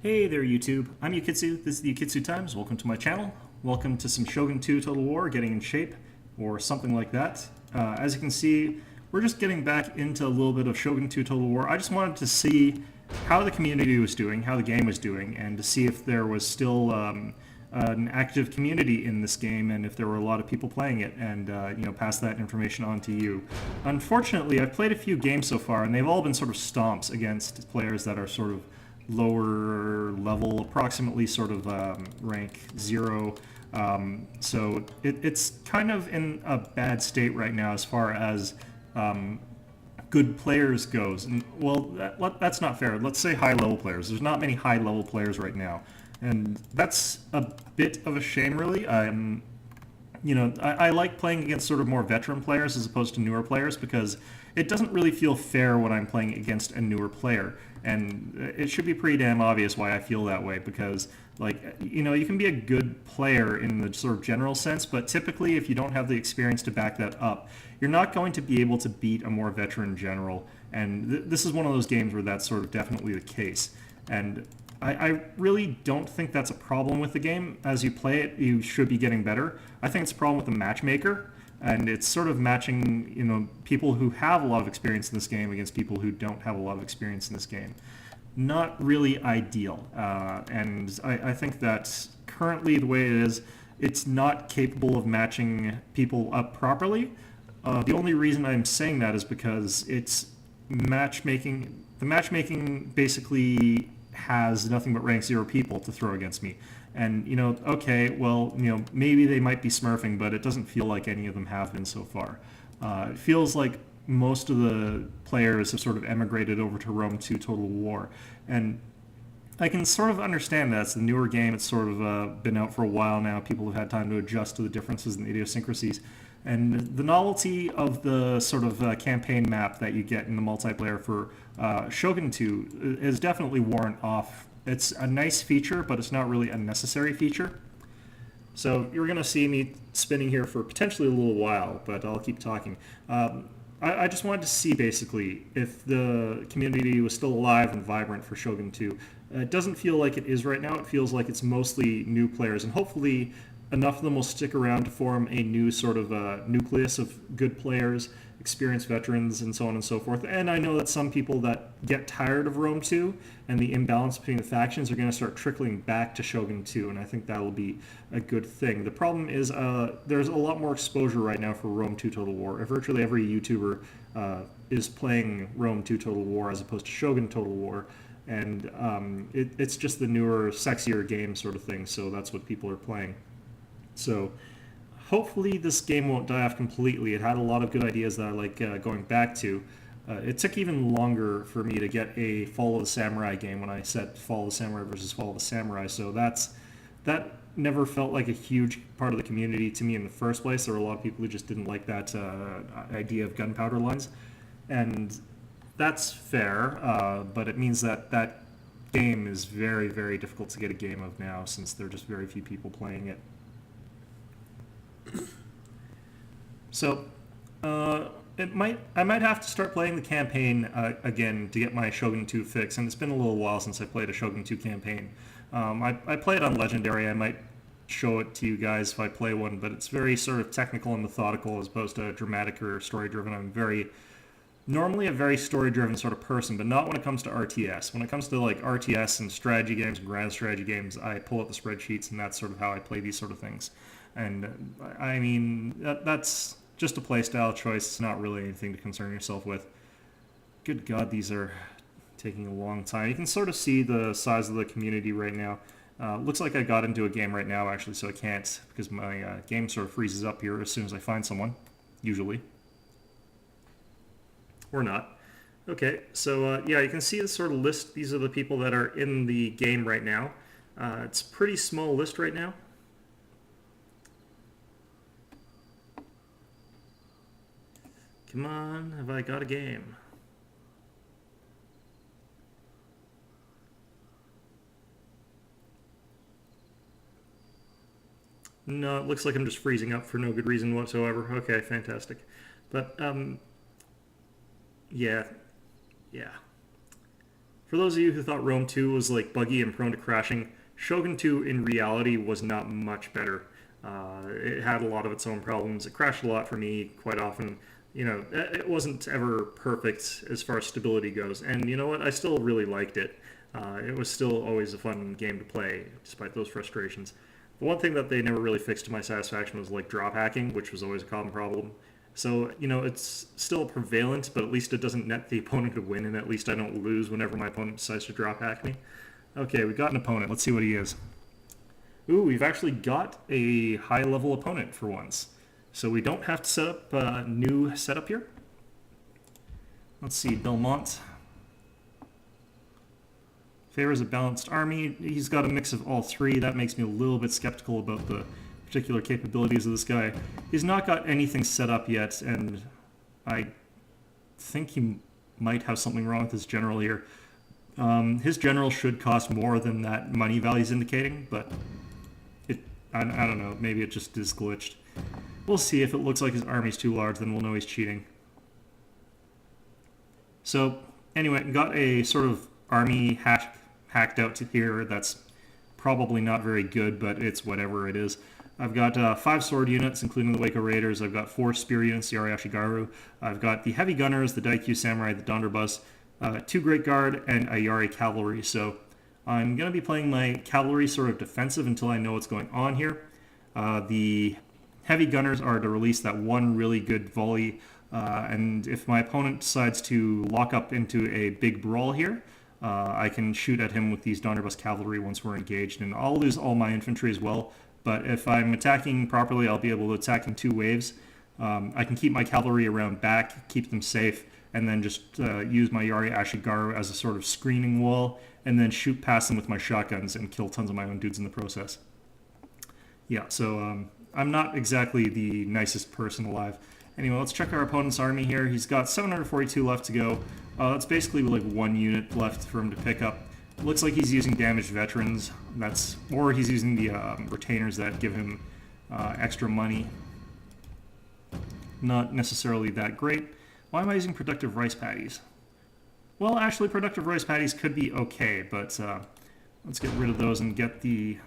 Hey there YouTube, I'm Yukitsu, this is the Yukitsu Times, welcome to my channel. Welcome to some Shogun 2 Total War, getting in shape, or something like that. As you can see, we're just getting back into a little bit of Shogun 2 Total War. I just wanted to see how the community was doing, how the game was doing, and to see if there was still an active community in this game and if there were a lot of people playing it, and pass that information on to you. Unfortunately, I've played a few games so far, and they've all been sort of stomps against players that are sort of lower level, approximately sort of rank 0. So it's kind of in a bad state right now as far as good players goes. And, well, that's not fair. Let's say high-level players. There's not many high-level players right now. And that's a bit of a shame, really. I like playing against sort of more veteran players as opposed to newer players because it doesn't really feel fair when I'm playing against a newer player. And it should be pretty damn obvious why I feel that way because, you can be a good player in the sort of general sense, but typically if you don't have the experience to back that up, you're not going to be able to beat a more veteran general. And this is one of those games where that's sort of definitely the case. And I really don't think that's a problem with the game. As you play it, you should be getting better. I think it's a problem with the matchmaker, and it's sort of matching, people who have a lot of experience in this game against people who don't have a lot of experience in this game. Not really ideal, and I think that currently the way it is, it's not capable of matching people up properly. The only reason I'm saying that is because it's matchmaking. The matchmaking basically has nothing but rank 0 people to throw against me. And, okay, well, maybe they might be smurfing, but it doesn't feel like any of them have been so far. It feels like most of the players have sort of emigrated over to Rome 2 Total War. And I can sort of understand that. It's the newer game. It's sort of been out for a while now. People have had time to adjust to the differences and idiosyncrasies. And the novelty of the sort of campaign map that you get in the multiplayer for Shogun 2 is definitely worn off. It's a nice feature, but it's not really a necessary feature. So you're going to see me spinning here for potentially a little while, but I'll keep talking. I just wanted to see, basically, if the community was still alive and vibrant for Shogun 2. It doesn't feel like it is right now. It feels like it's mostly new players, and hopefully enough of them will stick around to form a new sort of nucleus of good players, experienced veterans, and so on and so forth. And I know that some people that get tired of Rome 2 and the imbalance between the factions are going to start trickling back to Shogun 2, and I think that will be a good thing. The problem is there's a lot more exposure right now for Rome 2 Total War. Virtually every YouTuber is playing Rome 2 Total War as opposed to Shogun Total War, and it's just the newer, sexier game sort of thing, so that's what people are playing. So hopefully this game won't die off completely. It had a lot of good ideas that I like going back to. It took even longer for me to get a Fall of the Samurai game when I said Fall of the Samurai versus Fall of the Samurai. So that never felt like a huge part of the community to me in the first place. There were a lot of people who just didn't like that idea of gunpowder lines. And that's fair, but it means that that game is very, very difficult to get a game of now since there are just very few people playing it. So, I might have to start playing the campaign again to get my Shogun 2 fix, and it's been a little while since I played a Shogun 2 campaign. I play it on Legendary. I might show it to you guys if I play one, but it's very sort of technical and methodical as opposed to dramatic or story-driven. I'm normally a very story-driven sort of person, but not when it comes to RTS. When it comes to like RTS and strategy games and grand strategy games, I pull up the spreadsheets, and that's sort of how I play these sort of things. And I mean, that's just a playstyle choice. It's not really anything to concern yourself with. Good God, these are taking a long time. You can sort of see the size of the community right now. Looks like I got into a game right now, actually, so I can't, because my game sort of freezes up here as soon as I find someone, usually. Or not. Okay, so yeah, you can see the sort of list. These are the people that are in the game right now. It's a pretty small list right now. Come on, have I got a game? No, it looks like I'm just freezing up for no good reason whatsoever. Okay, fantastic. But, yeah. For those of you who thought Rome 2 was like buggy and prone to crashing, Shogun 2 in reality was not much better. It had a lot of its own problems. It crashed a lot for me quite often. You know, it wasn't ever perfect as far as stability goes. And you know what? I still really liked it. It was still always a fun game to play, despite those frustrations. The one thing that they never really fixed to my satisfaction was like drop hacking, which was always a common problem. So, you know, it's still prevalent, but at least it doesn't net the opponent a win, and at least I don't lose whenever my opponent decides to drop hack me. Okay, we got an opponent. Let's see what he is. Ooh, we've actually got a high-level opponent for once. So we don't have to set up a new setup here. Let's see, Belmont. Favors a balanced army. He's got a mix of all three. That makes me a little bit skeptical about the particular capabilities of this guy. He's not got anything set up yet, and I think he might have something wrong with his general here. His general should cost more than that money value is indicating, but I don't know, maybe it just is glitched. We'll see. If it looks like his army's too large, then we'll know he's cheating. So anyway, got a sort of army hacked out to here. That's probably not very good, but it's whatever it is. I've got 5 sword units, including the Waco Raiders. I've got 4 spear units, the Yari Ashigaru. I've got the heavy gunners, the Daikyu Samurai, the Donderbus, 2 Great Guard, and a Yari Cavalry. So I'm going to be playing my cavalry sort of defensive until I know what's going on here. The heavy gunners are to release that one really good volley, and if my opponent decides to lock up into a big brawl here, I can shoot at him with these Donderbus cavalry once we're engaged, and I'll lose all my infantry as well. But if I'm attacking properly, I'll be able to attack in 2 waves. I can keep my cavalry around back, keep them safe, and then just use my Yari Ashigaru as a sort of screening wall, and then shoot past them with my shotguns and kill tons of my own dudes in the process. Yeah, so I'm not exactly the nicest person alive. Anyway, let's check our opponent's army here. He's got 742 left to go. That's basically like 1 unit left for him to pick up. Looks like he's using damaged veterans. Or he's using the retainers that give him extra money. Not necessarily that great. Why am I using productive rice paddies? Well, actually, productive rice paddies could be okay, but let's get rid of those and get the...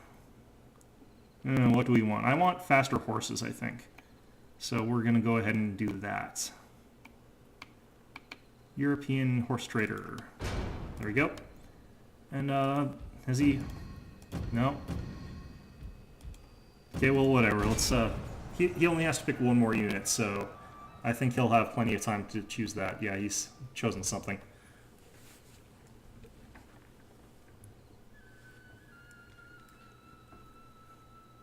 what do we want? I want faster horses, I think. So we're going to go ahead and do that. European horse trader. There we go. And has he... No. Okay, well, whatever. Let's... He only has to pick 1 more unit, so I think he'll have plenty of time to choose that. Yeah, he's chosen something.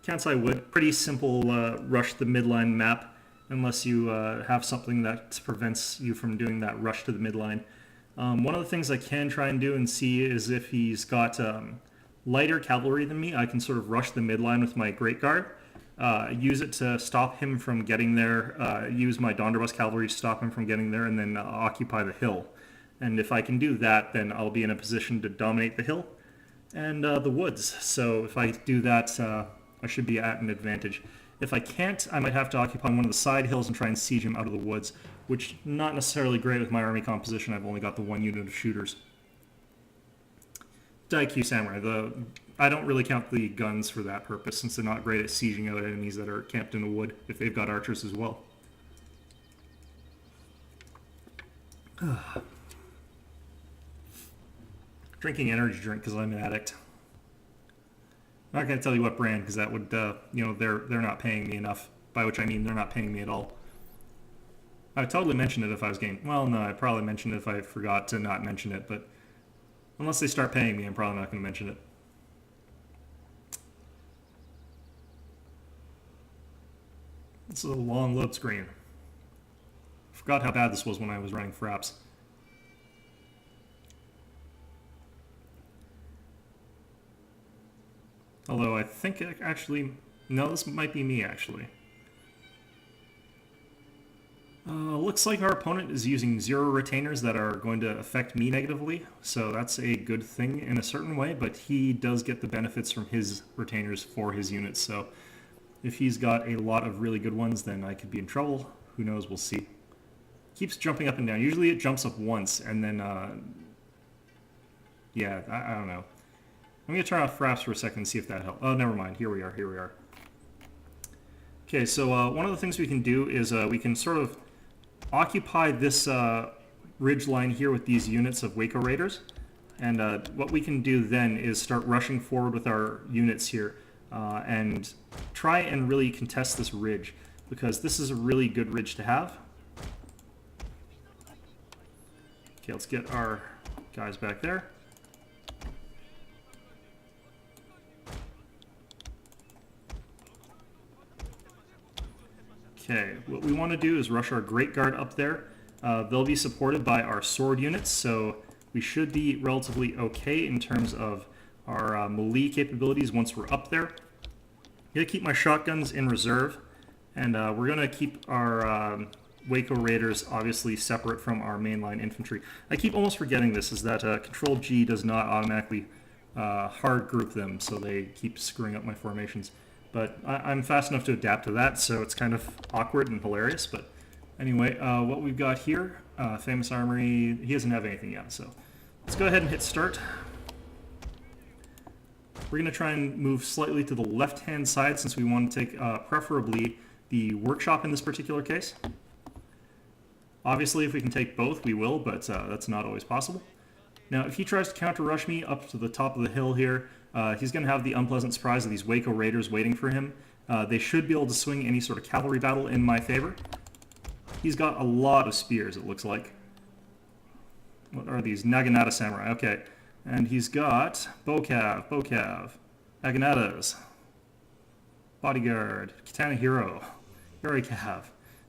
Can't say I would. Pretty simple rush the midline map, unless you have something that prevents you from doing that rush to the midline. One of the things I can try and do and see is if he's got lighter cavalry than me, I can sort of rush the midline with my Great Guard, use it to stop him from getting there, use my Donderbus cavalry to stop him from getting there, and then occupy the hill. And if I can do that, then I'll be in a position to dominate the hill and the woods. So if I do that, I should be at an advantage. If I can't, I might have to occupy one of the side hills and try and siege him out of the woods, which not necessarily great with my army composition. I've only got the 1 unit of shooters. Daikyu Samurai. I don't really count the guns for that purpose, since they're not great at sieging out enemies that are camped in a wood, if they've got archers as well. Drinking energy drink because I'm an addict. I'm not going to tell you what brand, because that would, they're not paying me enough, by which I mean they're not paying me at all. I would totally mention it if I was getting... Well, no, I'd probably mention it if I forgot to not mention it, but unless they start paying me, I'm probably not going to mention it. This is a long load screen. Forgot how bad this was when I was running fraps. Although I think it actually... No, this might be me, actually. Looks like our opponent is using 0 retainers that are going to affect me negatively, so that's a good thing in a certain way, but he does get the benefits from his retainers for his units, so if he's got a lot of really good ones, then I could be in trouble. Who knows, we'll see. Keeps jumping up and down. Usually it jumps up once, and then Yeah, I don't know. I'm going to turn off fraps for a second and see if that helps. Oh, never mind. Here we are. Here we are. Okay, so one of the things we can do is we can sort of occupy this ridge line here with these units of Waco Raiders. And what we can do then is start rushing forward with our units here and try and really contest this ridge, because this is a really good ridge to have. Okay, let's get our guys back there. Okay, what we want to do is rush our Great Guard up there. They'll be supported by our sword units, so we should be relatively okay in terms of our melee capabilities once we're up there. I'm going to keep my shotguns in reserve, and we're going to keep our Waco Raiders obviously separate from our mainline infantry. I keep almost forgetting this, is that Control G does not automatically hard group them, so they keep screwing up my formations. But I'm fast enough to adapt to that, so it's kind of awkward and hilarious. But anyway, what we've got here, Famous Armory, he doesn't have anything yet, so let's go ahead and hit start. We're going to try and move slightly to the left-hand side since we want to take preferably the workshop in this particular case. Obviously, if we can take both, we will, but that's not always possible. Now, if he tries to counter-rush me up to the top of the hill here, he's going to have the unpleasant surprise of these Waco Raiders waiting for him. They should be able to swing any sort of cavalry battle in my favor. He's got a lot of spears, it looks like. What are these? Naginata Samurai. Okay. And he's got Bocav, Aganatas, Bodyguard, Katana Hero, Yurikav.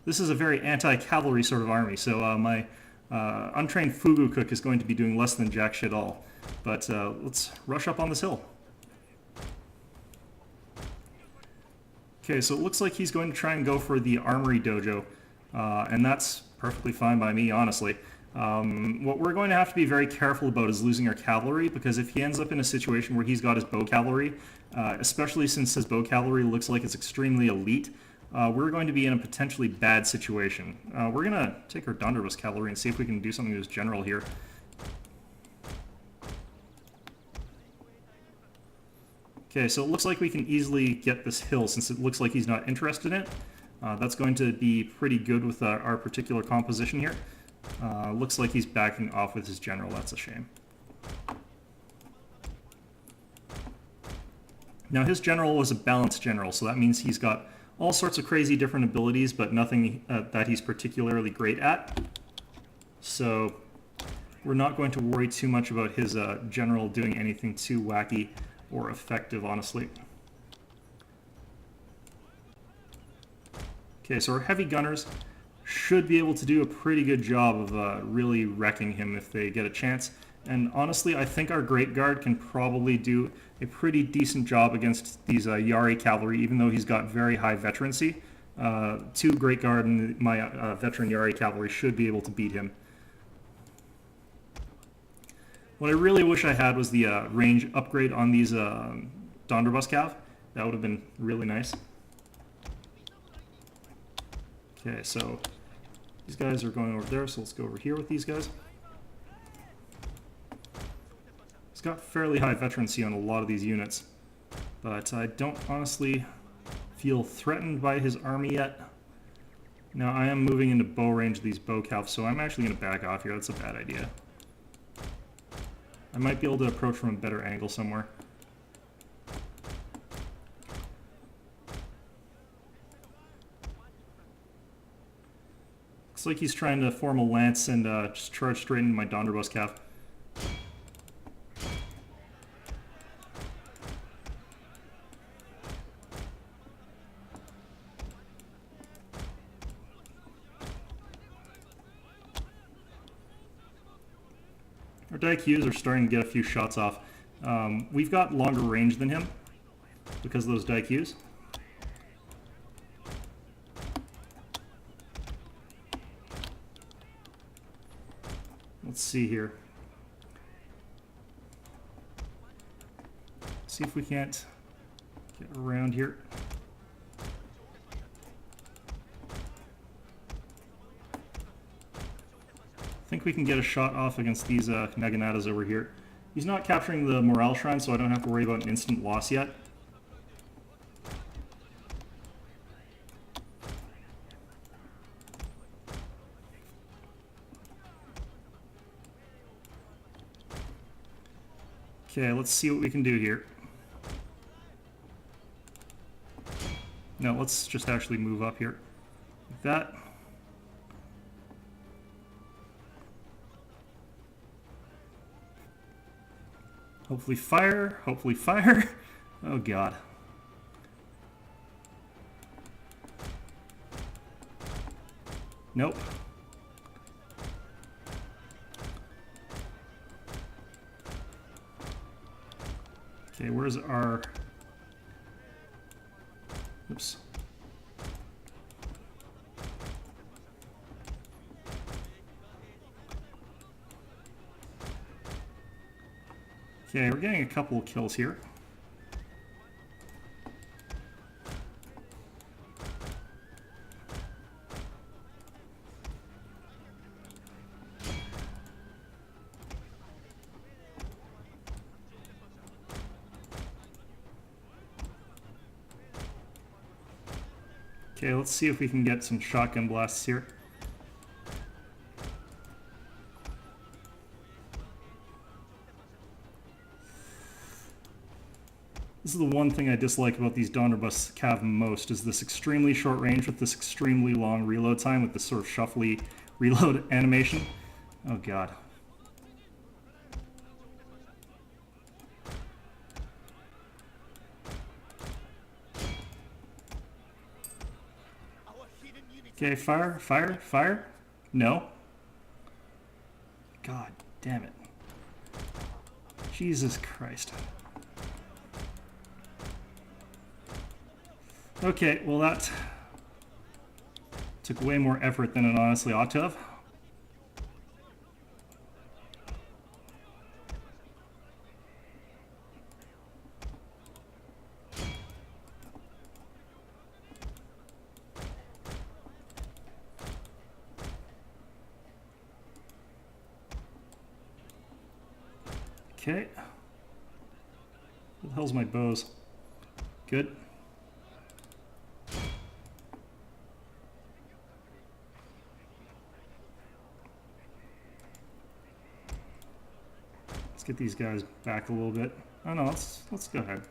This is a very anti-cavalry sort of army, so my untrained Fugu cook is going to be doing less than jack shit all. But let's rush up on this hill. Okay, so it looks like he's going to try and go for the armory dojo, and that's perfectly fine by me, honestly. What we're going to have to be very careful about is losing our cavalry, because if he ends up in a situation where he's got his bow cavalry, especially since his bow cavalry looks like it's extremely elite, we're going to be in a potentially bad situation. We're going to take our Donderbus cavalry and see if we can do something to his general here. Okay, so it looks like we can easily get this hill since it looks like he's not interested in it. That's going to be pretty good with our particular composition here. Looks like he's backing off with his general. That's a shame. Now his general was a balanced general, so that means he's got all sorts of crazy different abilities, but nothing that he's particularly great at. So we're not going to worry too much about his general doing anything too wacky or effective, honestly. Okay, so our heavy gunners should be able to do a pretty good job of really wrecking him if they get a chance. And honestly, I think our Great Guard can probably do a pretty decent job against these Yari cavalry, even though he's got very high veterancy. 2 Great Guard and my veteran Yari cavalry should be able to beat him. What I really wish I had was the range upgrade on these Donderbus cav. That would have been really nice. Okay, so these guys are going over there, so let's go over here with these guys. He's got fairly high veterancy on a lot of these units, but I don't honestly feel threatened by his army yet. Now I am moving into bow range of these bow calves, so I'm actually going to back off here. That's a bad idea. I might be able to approach from a better angle somewhere. Looks like he's trying to form a lance and just charge straight into my Donderbus calf. Our Daikyus are starting to get a few shots off. We've got longer range than him because of those Daikyus. Let's see here. See if we can't get around here. I think we can get a shot off against these Naganatas over here. He's not capturing the morale shrine, so I don't have to worry about an instant loss yet. Okay, let's see what we can do here. No, let's just actually move up here. Like that. Hopefully fire. Hopefully fire. Oh god. Nope. Okay, where's our... Oops. Okay, we're getting a couple of kills here. Okay, let's see if we can get some shotgun blasts here. This is the one thing I dislike about these Donnerbus Cav most, is this extremely short range with this extremely long reload time with this sort of shuffly reload animation. Oh god. Okay, fire, fire, fire. No. God damn it. Jesus Christ. Okay, well that took way more effort than it honestly ought to have. Okay. Where the hell's my bows? Good. Let's get these guys back a little bit. Oh no, let's go ahead.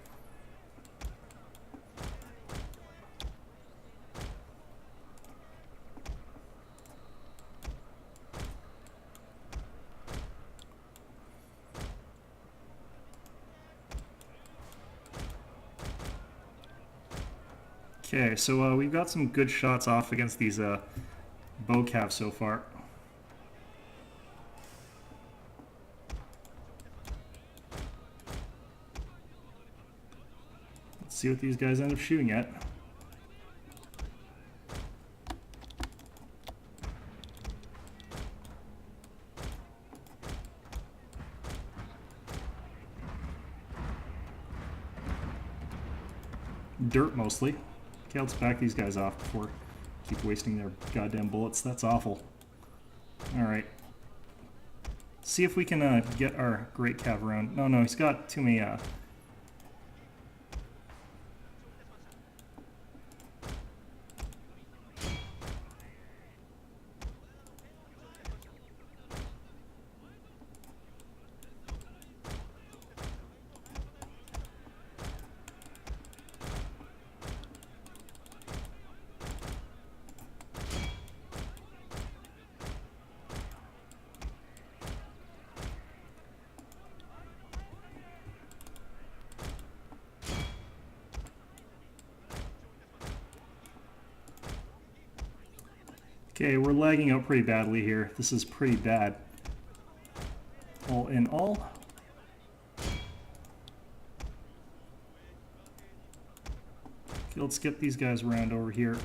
Okay, so we've got some good shots off against these bow calves so far. Let's see what these guys end up shooting at. Dirt mostly. Okay, let's back these guys off before I keep wasting their goddamn bullets. That's awful. Alright. See if we can get our great cav around. No, he's got too many... Okay, we're lagging out pretty badly here. This is pretty bad. All in all. Okay, let's get these guys around over here.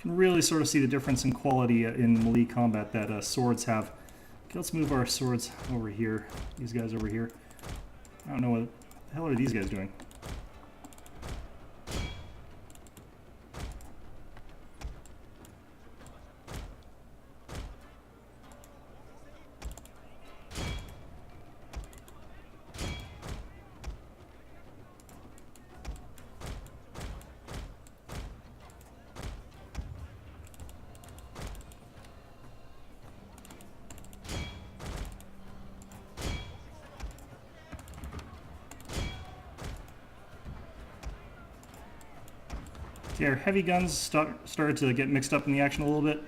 can really sort of see the difference in quality in melee combat that swords have. Okay, let's move our swords over here. These guys over here. I don't know what the hell are these guys doing. Okay, our heavy guns started to get mixed up in the action a little bit.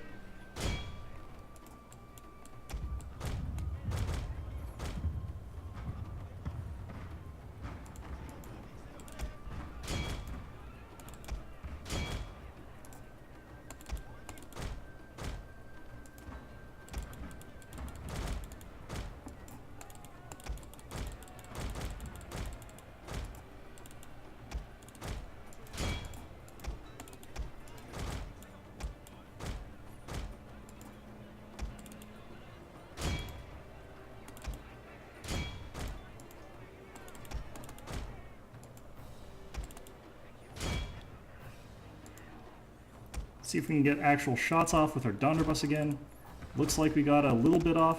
See if we can get actual shots off with our Donderbus again. Looks like we got a little bit off.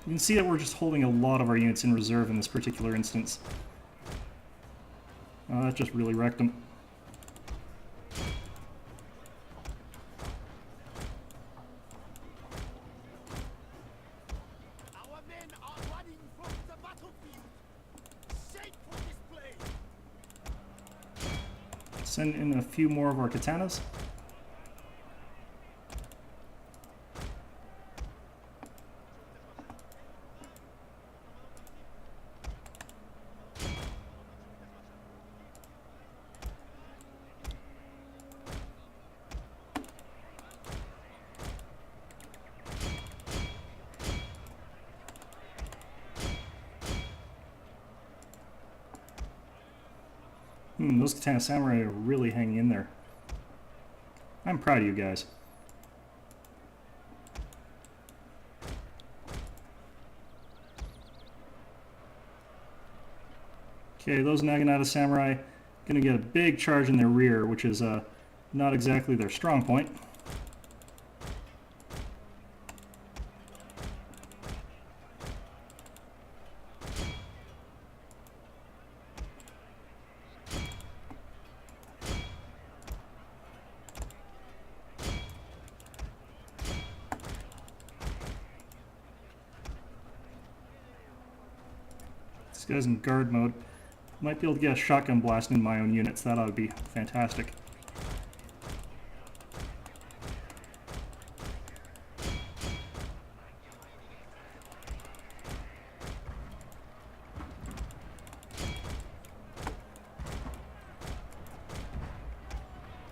You can see that we're just holding a lot of our units in reserve in this particular instance. That just really wrecked them. Our men are running from the battlefield. Shape for display. Send in a few more of our katanas. Those Katana Samurai are really hanging in there. I'm proud of you guys. Okay, those Naginata Samurai gonna get a big charge in their rear, which is not exactly their strong point. This guy's in guard mode. Might be able to get a shotgun blast in my own units. That ought to be fantastic.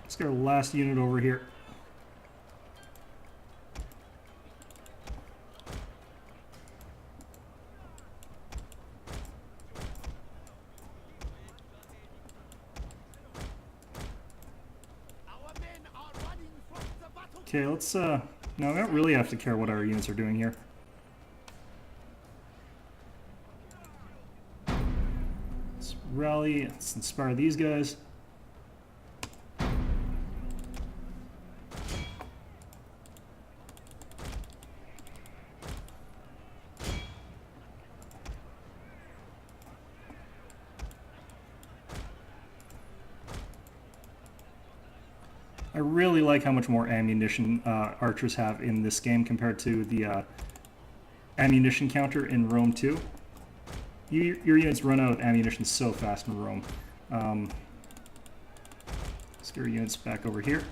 Let's get our last unit over here. Okay, let's, no, we don't really have to care what our units are doing here. Let's rally, let's inspire these guys. I really like how much more ammunition archers have in this game compared to the ammunition counter in Rome 2. Your units run out of ammunition so fast in Rome. Let's get our units back over here.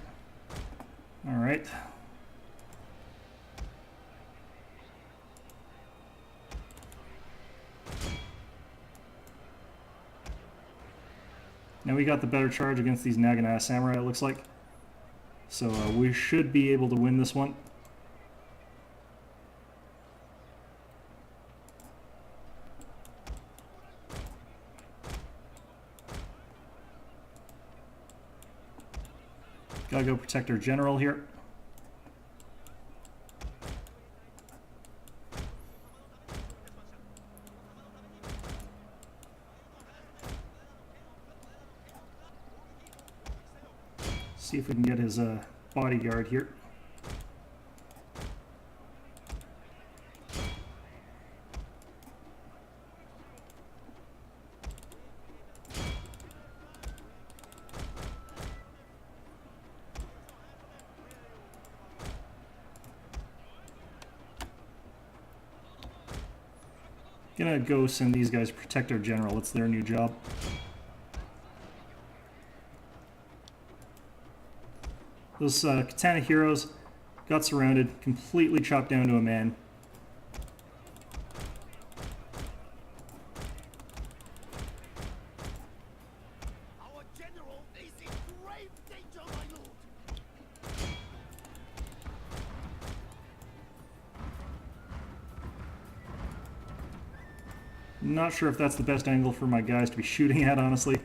Alright. Now we got the better charge against these Naginata Samurai, it looks like. So we should be able to win this one. Gotta go protect our general here. See if we can get his bodyguard here. Gonna go send these guys to protect our general. It's their new job. Those katana heroes got surrounded, completely chopped down to a man. Our general is in grave danger, my lord. Not sure if that's the best angle for my guys to be shooting at, honestly.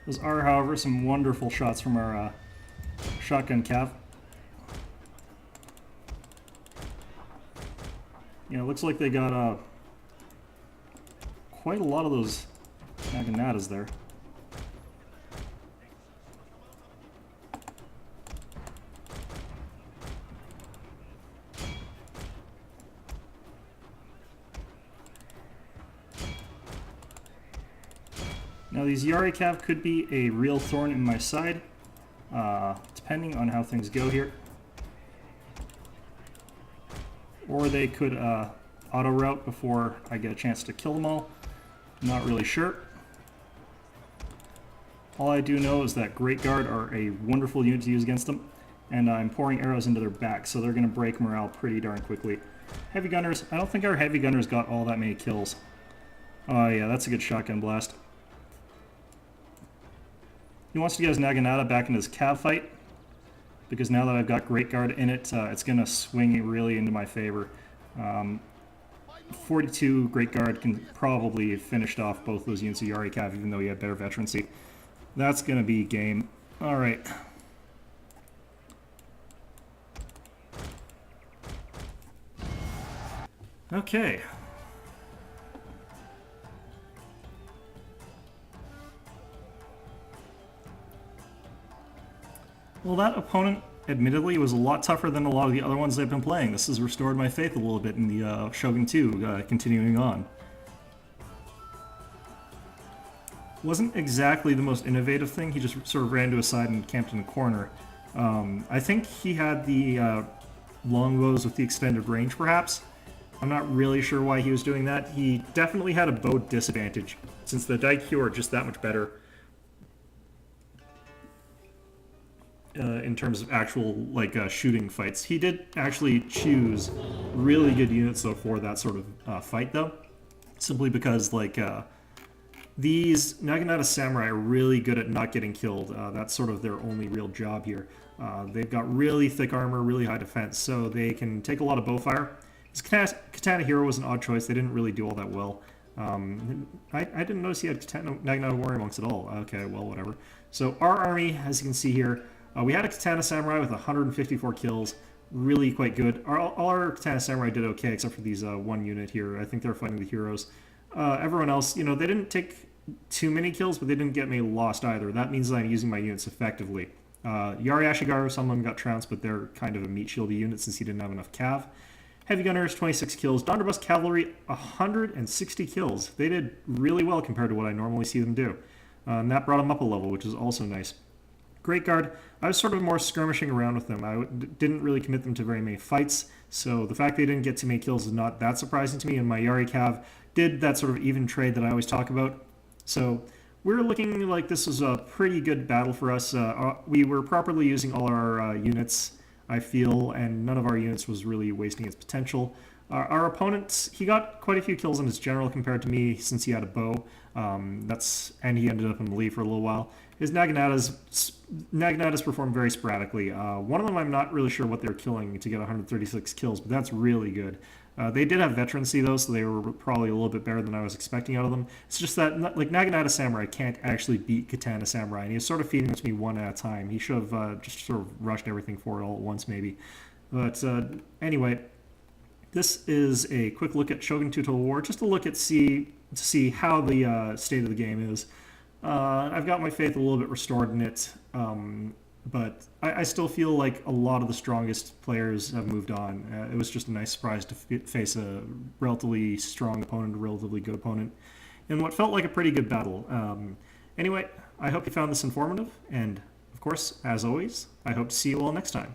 Those are, however, some wonderful shots from our shotgun cav. Yeah, it looks like they got quite a lot of those Naginatas there. Now these Yari Cav could be a real thorn in my side, depending on how things go here. Or they could auto-route before I get a chance to kill them all. Not really sure. All I do know is that Great Guard are a wonderful unit to use against them, and I'm pouring arrows into their back, so they're going to break morale pretty darn quickly. Heavy Gunners, I don't think our Heavy Gunners got all that many kills. Oh yeah, that's a good shotgun blast. He wants to get his Naginata back into this Cav fight, because now that I've got Great Guard in it, it's going to swing really into my favor. 42 Great Guard can probably finish off both those units of Yari Cav, even though he had better veterancy. That's going to be game. Alright. Okay. Well, that opponent, admittedly, was a lot tougher than a lot of the other ones I've been playing. This has restored my faith a little bit in the Shogun 2, continuing on. Wasn't exactly the most innovative thing. He just sort of ran to a side and camped in a corner. I think he had the longbows with the extended range, perhaps. I'm not really sure why he was doing that. He definitely had a bow disadvantage, since the Daikyu are just that much better. In terms of actual shooting fights. He did actually choose really good units though for that sort of fight though, simply because these Naginata Samurai are really good at not getting killed. That's sort of their only real job here. They've got really thick armor, really high defense, so they can take a lot of bow fire. His Katana Hero was an odd choice. They didn't really do all that well. I didn't notice he had Naginata Warrior Monks at all. Okay, well, whatever. So our army, as you can see here, we had a Katana Samurai with 154 kills, really quite good. All our Katana Samurai did okay, except for these one unit here. I think they're fighting the heroes. Everyone else, you know, they didn't take too many kills, but they didn't get me lost either. That means that I'm using my units effectively. Yari Ashigaru, some of them got trounced, but they're kind of a meat shieldy unit since he didn't have enough cav. Heavy Gunners, 26 kills. Donderbus Cavalry, 160 kills. They did really well compared to what I normally see them do. And that brought them up a level, which is also nice. Great Guard, I was sort of more skirmishing around with them. Didn't really commit them to very many fights, so the fact they didn't get too many kills is not that surprising to me, and my Yari Cav did that sort of even trade that I always talk about. So we're looking like this was a pretty good battle for us. We were properly using all our units, I feel, and none of our units was really wasting its potential. Our opponent, he got quite a few kills on his general compared to me since he had a bow. And he ended up in melee for a little while. His Naganatas performed very sporadically. One of them I'm not really sure what they were killing to get 136 kills, but that's really good. They did have veterancy though, so they were probably a little bit better than I was expecting out of them. It's just that like Naginata Samurai can't actually beat Katana Samurai, and he's sort of feeding it to me one at a time. He should have just sort of rushed everything for it all at once maybe. But anyway, this is a quick look at Shogun 2 Total War, just to look at to see how the state of the game is. I've got my faith a little bit restored in it, but I still feel like a lot of the strongest players have moved on. It was just a nice surprise to face a relatively strong opponent, a relatively good opponent, in what felt like a pretty good battle. Anyway, I hope you found this informative, and of course, as always, I hope to see you all next time.